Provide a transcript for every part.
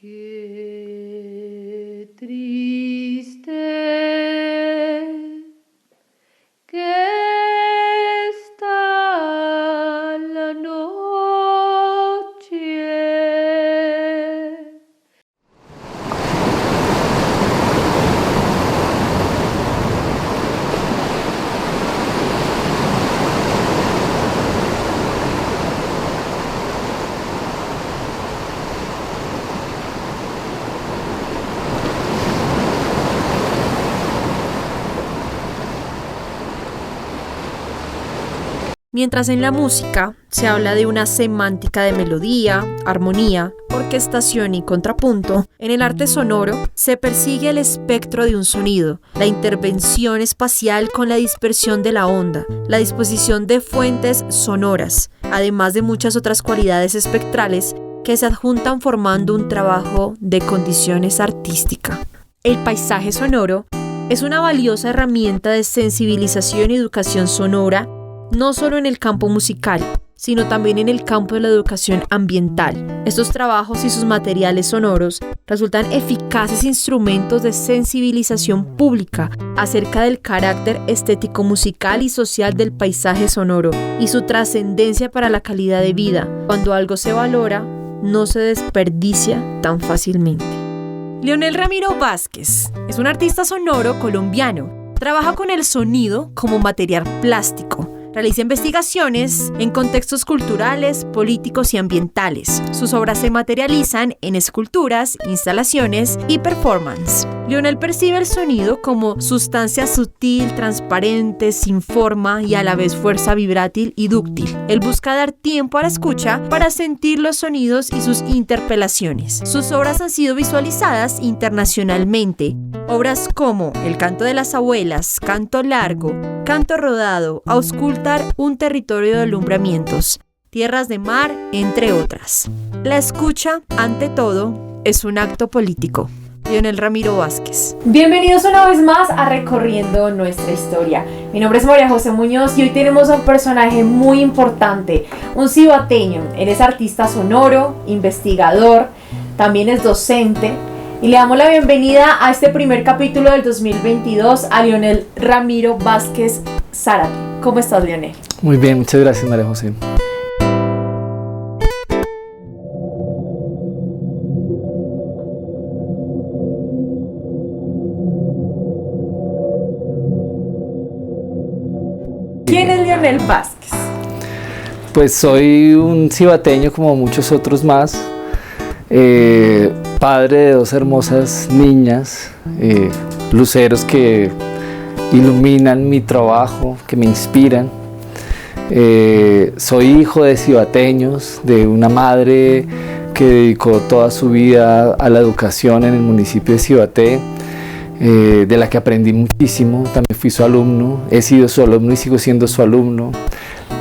Qué triste que está la noche. Mientras en la música se habla de una semántica de melodía, armonía, orquestación y contrapunto, en el arte sonoro se persigue el espectro de un sonido, la intervención espacial con la dispersión de la onda, la disposición de fuentes sonoras, además de muchas otras cualidades espectrales que se adjuntan formando un trabajo de condiciones artística. El paisaje sonoro es una valiosa herramienta de sensibilización y educación sonora, no solo en el campo musical, sino también en el campo de la educación ambiental. Estos trabajos y sus materiales sonoros resultan eficaces instrumentos de sensibilización pública acerca del carácter estético, musical y social del paisaje sonoro y su trascendencia para la calidad de vida. Cuando algo se valora, no se desperdicia tan fácilmente. Leonel Ramiro Vázquez es un artista sonoro colombiano. Trabaja con el sonido como material plástico. Realiza investigaciones en contextos culturales, políticos y ambientales. Sus obras se materializan en esculturas, instalaciones y performance. Leonel percibe el sonido como sustancia sutil, transparente, sin forma y a la vez fuerza vibrátil y dúctil. Él busca dar tiempo a la escucha para sentir los sonidos y sus interpelaciones. Sus obras han sido visualizadas internacionalmente. Obras como El canto de las abuelas, Canto largo, Canto rodado, Auscultar un territorio de alumbramientos, Tierras de mar, entre otras. La escucha, ante todo, es un acto político. Leonel Ramiro Vázquez. Bienvenidos una vez más a Recorriendo Nuestra Historia. Mi nombre es María José Muñoz y hoy tenemos a un personaje muy importante, un cibateño. Él es artista sonoro, investigador, también es docente. Y le damos la bienvenida a este primer capítulo del 2022 a Leonel Ramiro Vázquez Zárate. ¿Cómo estás, Leonel? Muy bien, muchas gracias, María José. ¿Quién es Leonel Vázquez? Pues soy un cibateño como muchos otros más, padre de dos hermosas niñas, luceros que iluminan mi trabajo, que me inspiran. Soy hijo de cibateños, de una madre que dedicó toda su vida a la educación en el municipio de Cibaté, de la que aprendí muchísimo. También fui su alumno, he sido su alumno y sigo siendo su alumno.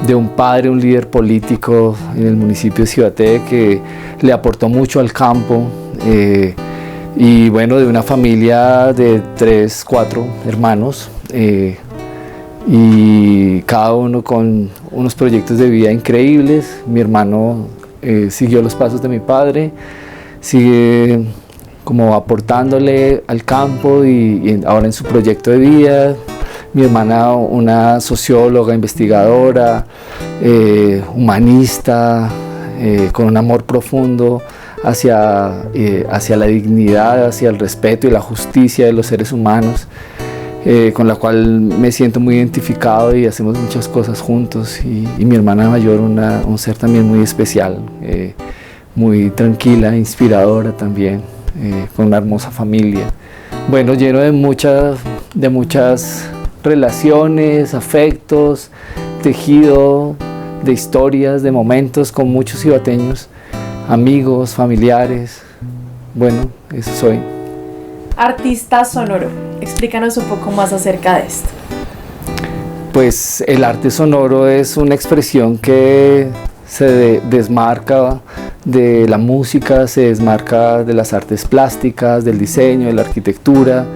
De un padre, un líder político en el municipio de Cibaté que le aportó mucho al campo, y bueno, de una familia de 3, 4 hermanos, y cada uno con unos proyectos de vida increíbles. Mi hermano siguió los pasos de mi padre, sigue como aportándole al campo y ahora en su proyecto de vida. Mi hermana, una socióloga, investigadora, humanista, con un amor profundo hacia la dignidad, hacia el respeto y la justicia de los seres humanos, con la cual me siento muy identificado y hacemos muchas cosas juntos. Y mi hermana mayor, un ser también muy especial, muy tranquila, inspiradora también, con una hermosa familia. Bueno, lleno de muchas relaciones, afectos, tejido de historias, de momentos con muchos cibateños, amigos, familiares. Bueno, eso soy. Artista sonoro. Explícanos un poco más acerca de esto. Pues el arte sonoro es una expresión que se desmarca de la música, se desmarca de las artes plásticas, del diseño, de la arquitectura.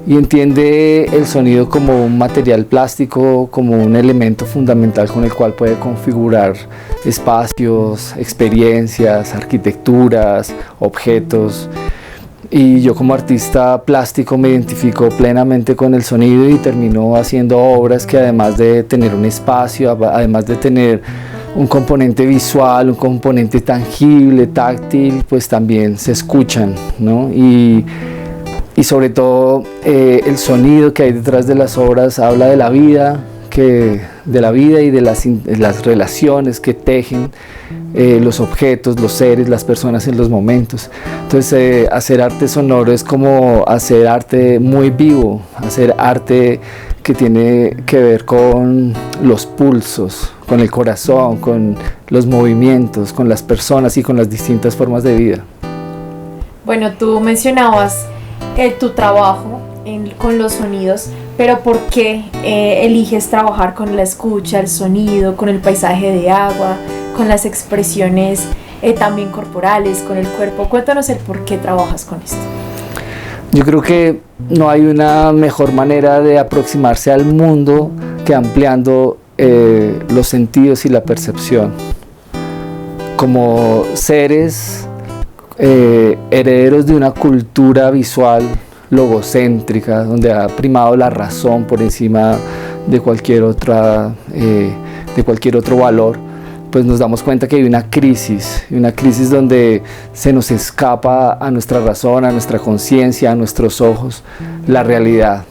y entiende el sonido como un material plástico, como un elemento fundamental con el cual puede configurar espacios, experiencias, arquitecturas, objetos. Y yo como artista plástico me identifico plenamente con el sonido y termino haciendo obras que, además de tener un espacio, además de tener un componente visual, un componente tangible, táctil, pues también se escuchan, ¿no? Y sobre todo el sonido que hay detrás de las obras habla de la vida, y de las relaciones que tejen los objetos, los seres, las personas en los momentos. Entonces hacer arte sonoro es como hacer arte muy vivo, hacer arte que tiene que ver con los pulsos, con el corazón, con los movimientos, con las personas y con las distintas formas de vida. Bueno, tú mencionabas tu trabajo con los sonidos, pero ¿por qué eliges trabajar con la escucha, el sonido, con el paisaje de agua, con las expresiones también corporales, con el cuerpo? Cuéntanos el por qué trabajas con esto. Yo creo que no hay una mejor manera de aproximarse al mundo que ampliando los sentidos y la percepción. Como seres herederos de una cultura visual logocéntrica, donde ha primado la razón por encima de cualquier otro valor, pues nos damos cuenta que hay una crisis donde se nos escapa a nuestra razón, a nuestra conciencia, a nuestros ojos, la realidad.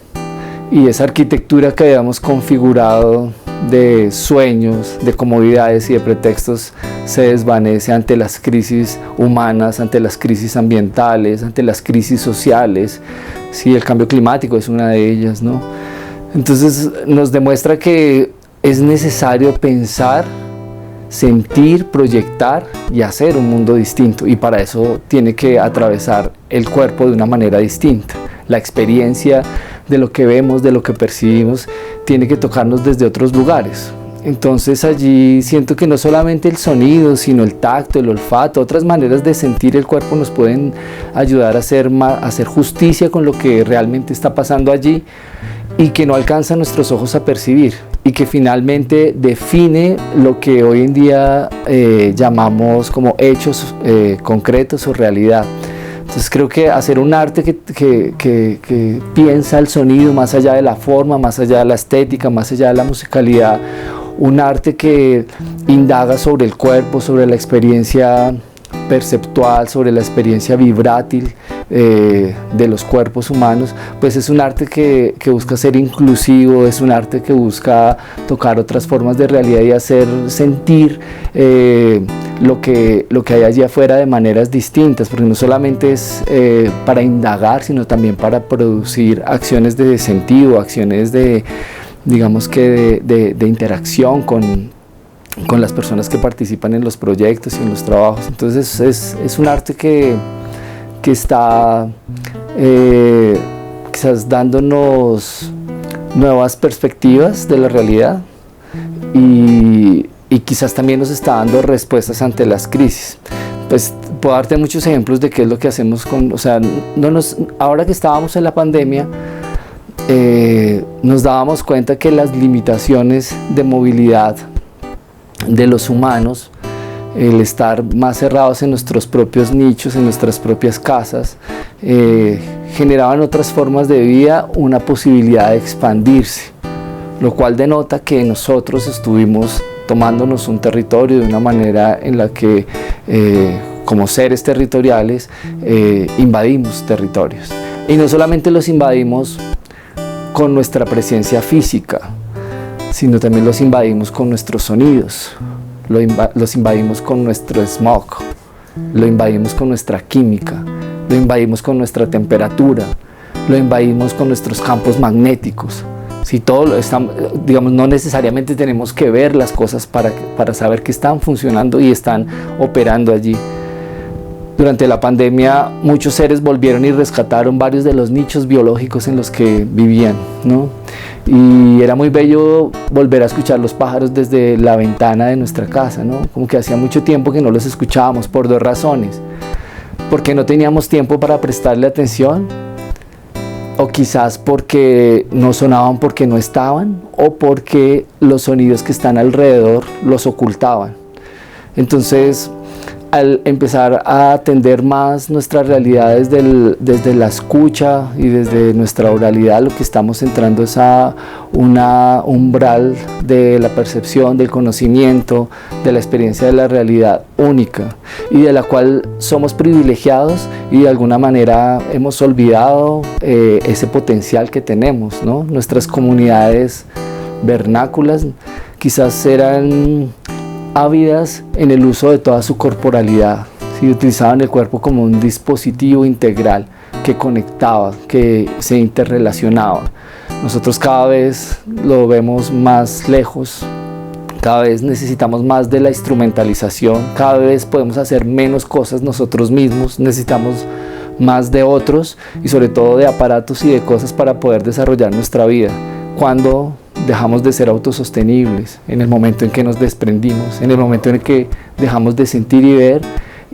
Y esa arquitectura que habíamos configurado de sueños, de comodidades y de pretextos se desvanece ante las crisis humanas, ante las crisis ambientales, ante las crisis sociales. Sí, el cambio climático es una de ellas, ¿no? Entonces nos demuestra que es necesario pensar, sentir, proyectar y hacer un mundo distinto, y para eso tiene que atravesar el cuerpo de una manera distinta. La experiencia de lo que vemos, de lo que percibimos, tiene que tocarnos desde otros lugares. Entonces allí siento que no solamente el sonido, sino el tacto, el olfato, otras maneras de sentir el cuerpo nos pueden ayudar a hacer justicia con lo que realmente está pasando allí y que no alcanza nuestros ojos a percibir, y que finalmente define lo que hoy en día llamamos como hechos concretos o realidad. Entonces creo que hacer un arte que piensa el sonido más allá de la forma, más allá de la estética, más allá de la musicalidad, un arte que indaga sobre el cuerpo, sobre la experiencia perceptual, sobre la experiencia vibrátil de los cuerpos humanos, pues es un arte que busca ser inclusivo, es un arte que busca tocar otras formas de realidad y hacer sentir lo que hay allí afuera de maneras distintas, porque no solamente es para indagar, sino también para producir acciones de sentido, acciones de, digamos que de interacción con las personas que participan en los proyectos y en los trabajos. Entonces es un arte que está quizás dándonos nuevas perspectivas de la realidad y quizás también nos está dando respuestas ante las crisis. Pues puedo darte muchos ejemplos de qué es lo que hacemos ahora que estábamos en la pandemia, nos dábamos cuenta que las limitaciones de movilidad de los humanos, el estar más cerrados en nuestros propios nichos, en nuestras propias casas, generaban otras formas de vida una posibilidad de expandirse, lo cual denota que nosotros estuvimos tomándonos un territorio de una manera en la que como seres territoriales invadimos territorios, y no solamente los invadimos con nuestra presencia física, sino también los invadimos con nuestros sonidos, los invadimos con nuestro smog, lo invadimos con nuestra química, lo invadimos con nuestra temperatura, lo invadimos con nuestros campos magnéticos. Si todo lo estamos, digamos, no necesariamente tenemos que ver las cosas para saber que están funcionando y están operando allí. Durante la pandemia muchos seres volvieron y rescataron varios de los nichos biológicos en los que vivían, ¿no? Y era muy bello volver a escuchar los pájaros desde la ventana de nuestra casa, ¿no? Como que hacía mucho tiempo que no los escuchábamos, por dos razones: porque no teníamos tiempo para prestarle atención o quizás porque no sonaban porque no estaban, o porque los sonidos que están alrededor los ocultaban. Entonces, al empezar a atender más nuestras realidades desde la escucha y desde nuestra oralidad, lo que estamos entrando es a una umbral de la percepción, del conocimiento, de la experiencia de la realidad única, y de la cual somos privilegiados y de alguna manera hemos olvidado ese potencial que tenemos, ¿no? Nuestras comunidades vernáculas quizás eran ávidas en el uso de toda su corporalidad, ¿sí? Utilizaban el cuerpo como un dispositivo integral que conectaba, que se interrelacionaba. Nosotros cada vez lo vemos más lejos, cada vez necesitamos más de la instrumentalización, cada vez podemos hacer menos cosas nosotros mismos, necesitamos más de otros y sobre todo de aparatos y de cosas para poder desarrollar nuestra vida. Cuando dejamos de ser autosostenibles, en el momento en que nos desprendimos, en el momento en que dejamos de sentir y ver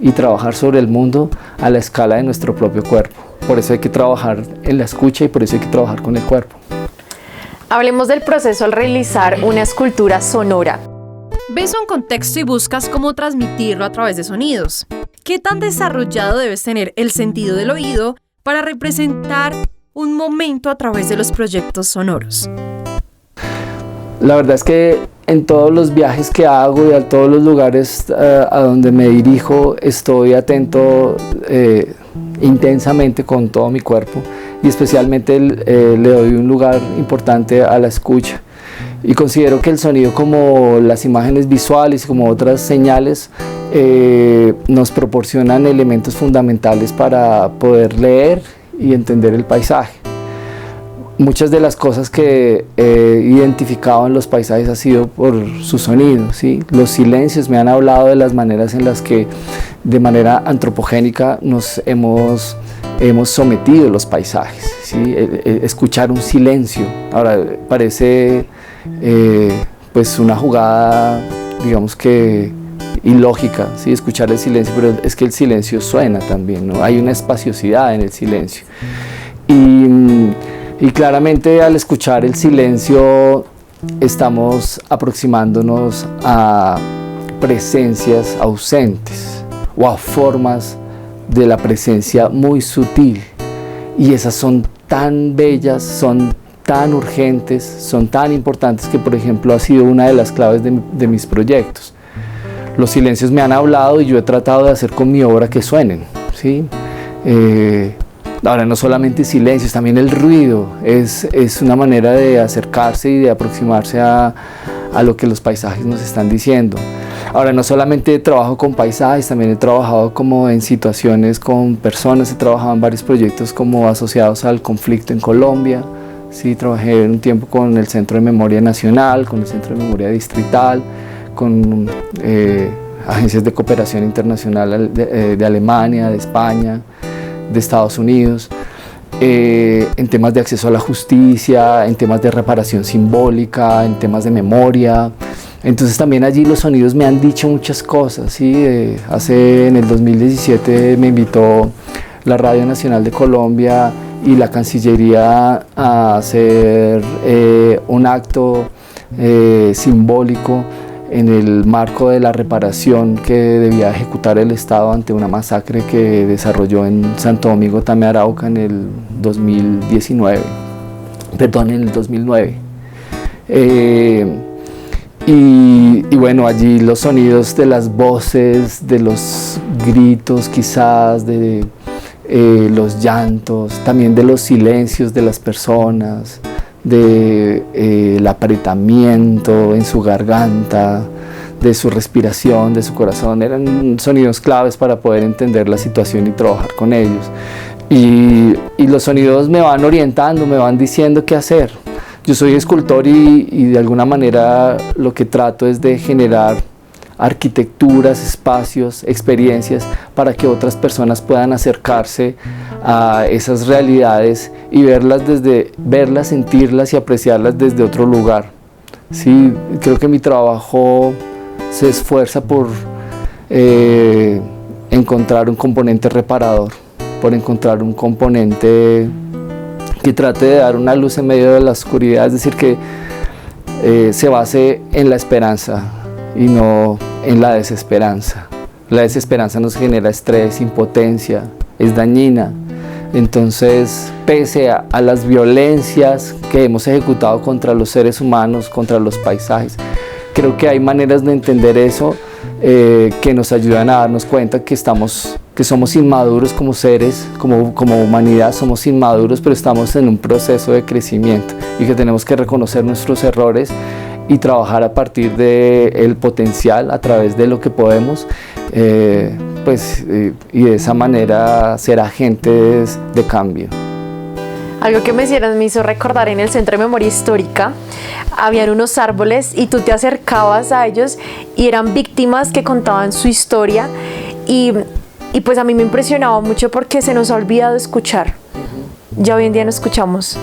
y trabajar sobre el mundo a la escala de nuestro propio cuerpo. Por eso hay que trabajar en la escucha y por eso hay que trabajar con el cuerpo. Hablemos del proceso al realizar una escultura sonora. Ves un contexto y buscas cómo transmitirlo a través de sonidos. ¿Qué tan desarrollado debes tener el sentido del oído para representar un momento a través de los proyectos sonoros? La verdad es que en todos los viajes que hago y a todos los lugares a donde me dirijo, estoy atento intensamente con todo mi cuerpo y especialmente le doy un lugar importante a la escucha. Y considero que el sonido, como las imágenes visuales y como otras señales, nos proporcionan elementos fundamentales para poder leer y entender el paisaje. Muchas de las cosas que he identificado en los paisajes ha sido por su sonido, ¿sí? Los silencios me han hablado de las maneras en las que de manera antropogénica nos hemos sometido los paisajes, ¿sí? Escuchar un silencio, ahora parece pues una jugada, digamos que ilógica, ¿sí? Escuchar el silencio, pero es que el silencio suena también, ¿no? Hay una espaciosidad en el silencio. Y claramente al escuchar el silencio estamos aproximándonos a presencias ausentes o a formas de la presencia muy sutil. Y esas son tan bellas, son tan urgentes, son tan importantes que, por ejemplo, ha sido una de las claves de mis proyectos. Los silencios me han hablado y yo he tratado de hacer con mi obra que suenen, ¿sí? Ahora, no solamente silencios, también el ruido es una manera de acercarse y de aproximarse a lo que los paisajes nos están diciendo. Ahora, no solamente trabajo con paisajes, también he trabajado como en situaciones con personas, he trabajado en varios proyectos como asociados al conflicto en Colombia. Sí, trabajé un tiempo con el Centro de Memoria Nacional, con el Centro de Memoria Distrital, con agencias de cooperación internacional de Alemania, de España, de Estados Unidos, en temas de acceso a la justicia, en temas de reparación simbólica, en temas de memoria. Entonces también allí los sonidos me han dicho muchas cosas, ¿sí? En el 2017 me invitó la Radio Nacional de Colombia y la Cancillería a hacer un acto simbólico en el marco de la reparación que debía ejecutar el Estado ante una masacre que desarrolló en Santo Domingo Tame, Arauca en el 2009. Y bueno, allí los sonidos de las voces, de los gritos quizás, de los llantos, también de los silencios de las personas, del apretamiento en su garganta, de su respiración, de su corazón, eran sonidos claves para poder entender la situación y trabajar con ellos. Y los sonidos me van orientando, me van diciendo qué hacer. Yo soy escultor y de alguna manera lo que trato es de generar arquitecturas, espacios, experiencias para que otras personas puedan acercarse a esas realidades y verlas, sentirlas y apreciarlas desde otro lugar. Sí, creo que mi trabajo se esfuerza por encontrar un componente reparador, por encontrar un componente que trate de dar una luz en medio de la oscuridad, es decir, que se base en la esperanza y no en la desesperanza. La desesperanza nos genera estrés, impotencia, es dañina. Entonces, pese a las violencias que hemos ejecutado contra los seres humanos, contra los paisajes, creo que hay maneras de entender eso que nos ayudan a darnos cuenta que somos inmaduros como seres, como humanidad somos inmaduros, pero estamos en un proceso de crecimiento y que tenemos que reconocer nuestros errores y trabajar a partir del potencial, a través de lo que podemos, y de esa manera ser agentes de cambio. Algo que me hizo recordar en el Centro de Memoria Histórica, habían unos árboles y tú te acercabas a ellos y eran víctimas que contaban su historia y pues a mí me impresionaba mucho porque se nos ha olvidado escuchar. Ya hoy en día no escuchamos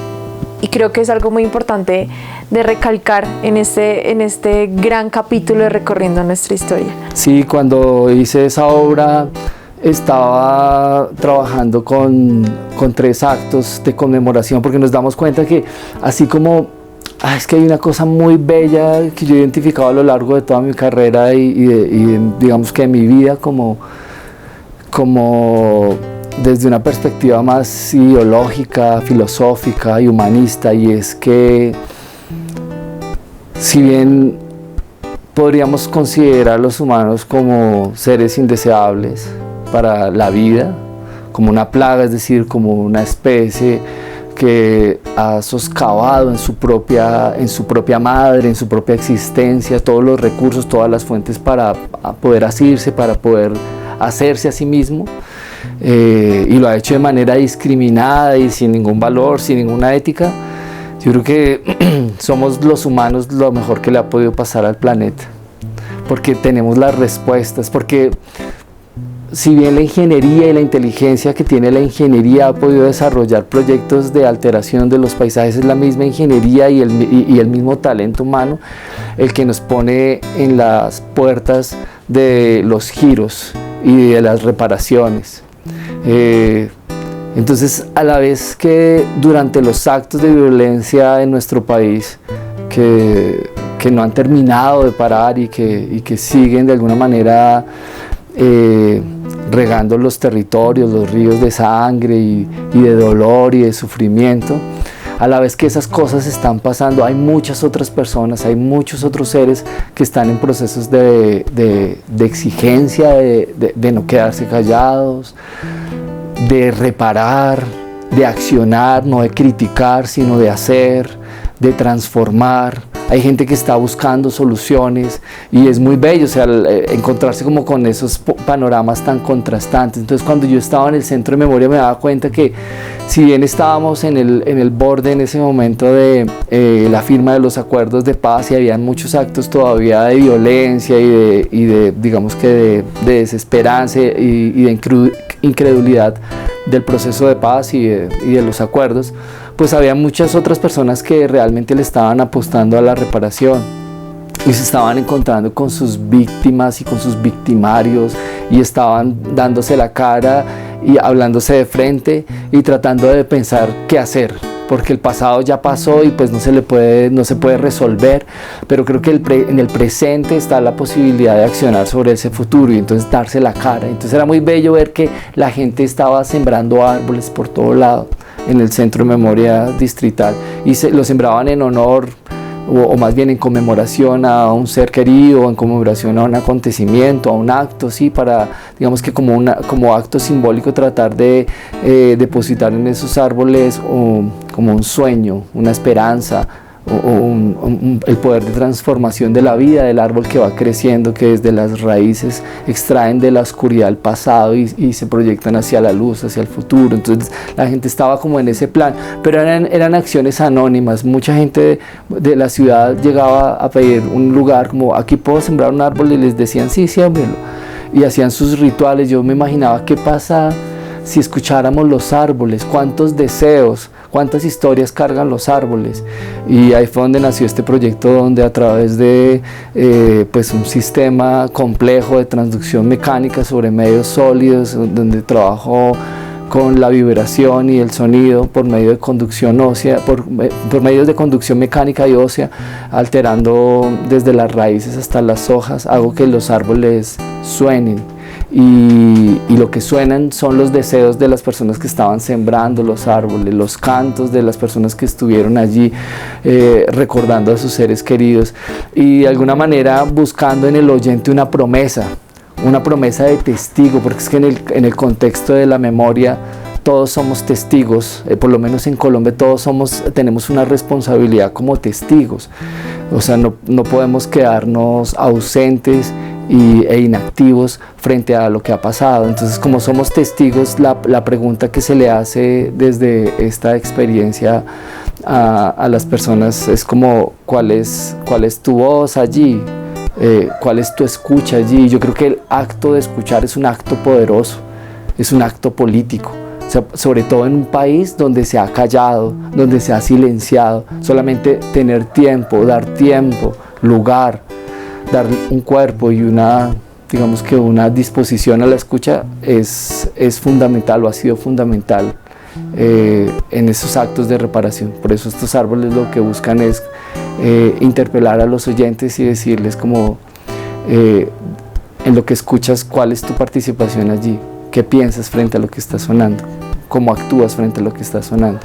y creo que es algo muy importante de recalcar en este gran capítulo de Recorriendo Nuestra Historia. Sí, cuando hice esa obra estaba trabajando con 3 actos de conmemoración, porque nos damos cuenta que así como es que hay una cosa muy bella que yo he identificado a lo largo de toda mi carrera y digamos que de mi vida como desde una perspectiva más ideológica, filosófica y humanista, y es que si bien podríamos considerar a los humanos como seres indeseables para la vida, como una plaga, es decir, como una especie que ha soscavado en su propia madre, en su propia existencia, todos los recursos, todas las fuentes para poder asirse, para poder hacerse a sí mismo, y lo ha hecho de manera discriminada y sin ningún valor, sin ninguna ética. Yo creo que somos los humanos lo mejor que le ha podido pasar al planeta, porque tenemos las respuestas, porque si bien la ingeniería y la inteligencia que tiene la ingeniería ha podido desarrollar proyectos de alteración de los paisajes, es la misma ingeniería y el mismo talento humano el que nos pone en las puertas de los giros y de las reparaciones. Entonces, a la vez que durante los actos de violencia en nuestro país que no han terminado de parar y que siguen de alguna manera regando los territorios, los ríos de sangre y de dolor y de sufrimiento, a la vez que esas cosas están pasando, hay muchas otras personas, hay muchos otros seres que están en procesos de exigencia, de no quedarse callados, de reparar, de accionar, no de criticar, sino de hacer, de transformar. Hay gente que está buscando soluciones y es muy bello, o sea, encontrarse como con esos panoramas tan contrastantes. Entonces, cuando yo estaba en el Centro de Memoria me daba cuenta que si bien estábamos en el borde en ese momento de la firma de los acuerdos de paz y había muchos actos todavía de violencia y de digamos que de desesperanza y de incredulidad del proceso de paz y de los acuerdos, pues había muchas otras personas que realmente le estaban apostando a la reparación y se estaban encontrando con sus víctimas y con sus victimarios y estaban dándose la cara y hablándose de frente y tratando de pensar qué hacer, porque el pasado ya pasó y pues no se puede resolver, pero creo que en el presente está la posibilidad de accionar sobre ese futuro y entonces darse la cara. Entonces era muy bello ver que la gente estaba sembrando árboles por todo lado en el Centro de Memoria Distrital y lo sembraban en honor o más bien en conmemoración a un ser querido, en conmemoración a un acontecimiento, a un acto, sí, para, digamos que como acto simbólico tratar de depositar en esos árboles como un sueño, una esperanza, el poder de transformación de la vida del árbol que va creciendo, que desde las raíces extraen de la oscuridad el pasado y se proyectan hacia la luz, hacia el futuro. Entonces la gente estaba como en ese plan, pero eran acciones anónimas. Mucha gente de la ciudad llegaba a pedir un lugar, como aquí puedo sembrar un árbol, y les decían sí, siémbrelo, y hacían sus rituales. Yo me imaginaba qué pasa si escucháramos los árboles, cuántos deseos, cuántas historias cargan los árboles. Y ahí fue donde nació este proyecto, donde a través de pues un sistema complejo de transducción mecánica sobre medios sólidos, donde trabajo con la vibración y el sonido por medio de conducción ósea, por medios de conducción mecánica y ósea, alterando desde las raíces hasta las hojas. Hago que los árboles suenen, y lo que suenan son los deseos de las personas que estaban sembrando los árboles, los cantos de las personas que estuvieron allí recordando a sus seres queridos, y de alguna manera buscando en el oyente una promesa de testigo, porque es que en el contexto de la memoria todos somos testigos, por lo menos en Colombia todos tenemos una responsabilidad como testigos. O sea, no podemos quedarnos ausentes e inactivos frente a lo que ha pasado. Entonces, como somos testigos, la pregunta que se le hace desde esta experiencia a las personas es como, ¿cuál es tu voz allí? ¿Cuál es tu escucha allí? Yo creo que el acto de escuchar es un acto poderoso, es un acto político. O sea, sobre todo en un país donde se ha callado, donde se ha silenciado. Solamente tener tiempo, dar tiempo, lugar, dar un cuerpo y una disposición a la escucha es fundamental, o ha sido fundamental en esos actos de reparación. Por eso estos árboles lo que buscan es interpelar a los oyentes y decirles como en lo que escuchas, cuál es tu participación allí, qué piensas frente a lo que está sonando, cómo actúas frente a lo que está sonando.